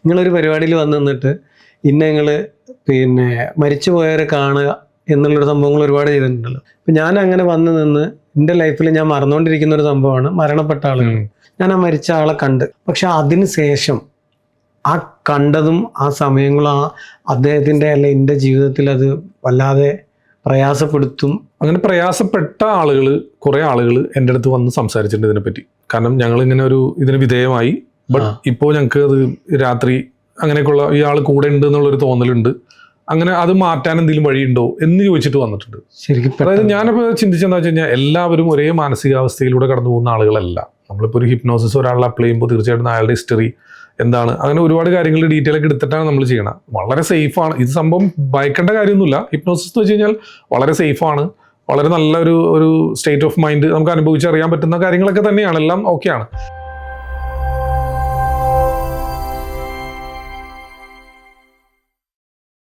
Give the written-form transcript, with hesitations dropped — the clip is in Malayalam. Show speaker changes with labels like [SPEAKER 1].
[SPEAKER 1] നിങ്ങളൊരു പരിപാടിയിൽ വന്ന് നിന്നിട്ട് നിങ്ങൾ പിന്നെ മരിച്ചു പോയവരെ കാണുക എന്നുള്ളൊരു സംഭവങ്ങൾ ഒരുപാട് ചെയ്തിട്ടുണ്ടല്ലോ. അപ്പം ഞാൻ അങ്ങനെ വന്ന് നിന്ന് എൻ്റെ ലൈഫിൽ ഞാൻ മറന്നുകൊണ്ടിരിക്കുന്ന ഒരു സംഭവമാണ് മരണപ്പെട്ട ആളുകൾ. ഞാൻ ആ മരിച്ച ആളെ കണ്ട്, പക്ഷെ അതിന് ശേഷം ആ കണ്ടതും ആ സമയങ്ങളും അദ്ദേഹത്തിൻ്റെ അല്ല എൻ്റെ ജീവിതത്തിൽ അത് വല്ലാതെ പ്രയാസപ്പെടുത്തും.
[SPEAKER 2] അങ്ങനെ പ്രയാസപ്പെട്ട ആളുകൾ, കുറേ ആളുകൾ എൻ്റെ അടുത്ത് വന്ന് സംസാരിച്ചിട്ടുണ്ട് ഇതിനെപ്പറ്റി. കാരണം ഞങ്ങളിങ്ങനെ ഇതിന് വിധേയമായി, ബട്ട് ഇപ്പോൾ ഞങ്ങൾക്ക് അത് രാത്രി അങ്ങനെയൊക്കെയുള്ള ഇയാൾ കൂടെ ഉണ്ട് എന്നുള്ളൊരു തോന്നലുണ്ട്, അങ്ങനെ അത് മാറ്റാൻ എന്തെങ്കിലും വഴിയുണ്ടോ എന്ന് ചോദിച്ചിട്ട് വന്നിട്ടുണ്ട്.
[SPEAKER 1] ശരിക്കും
[SPEAKER 2] അതായത് ഞാനിപ്പോൾ ചിന്തിച്ചെന്താ വെച്ച് കഴിഞ്ഞാൽ എല്ലാവരും ഒരേ മാനസികാവസ്ഥയിലൂടെ കടന്നു പോകുന്ന ആളുകളല്ല. നമ്മളിപ്പോൾ ഒരു ഹിപ്നോസിസ് ഒരാളെ അപ്ലൈ ചെയ്യുമ്പോൾ തീർച്ചയായിട്ടും അയാളുടെ ഹിസ്റ്ററി എന്താണ്, അങ്ങനെ ഒരുപാട് കാര്യങ്ങൾ ഡീറ്റെയിൽ ഒക്കെ എടുത്തിട്ടാണ് നമ്മൾ ചെയ്യണം. വളരെ സേഫാണ് ഇത് സംഭവം, ഭയക്കേണ്ട കാര്യമൊന്നുമില്ല. ഹിപ്നോസിസ് എന്ന് വെച്ച് കഴിഞ്ഞാൽ വളരെ സേഫാണ്, വളരെ നല്ലൊരു സ്റ്റേറ്റ് ഓഫ് മൈൻഡ് നമുക്ക് അനുഭവിച്ചറിയാൻ പറ്റുന്ന കാര്യങ്ങളൊക്കെ തന്നെയാണ്, എല്ലാം ഓക്കെയാണ്.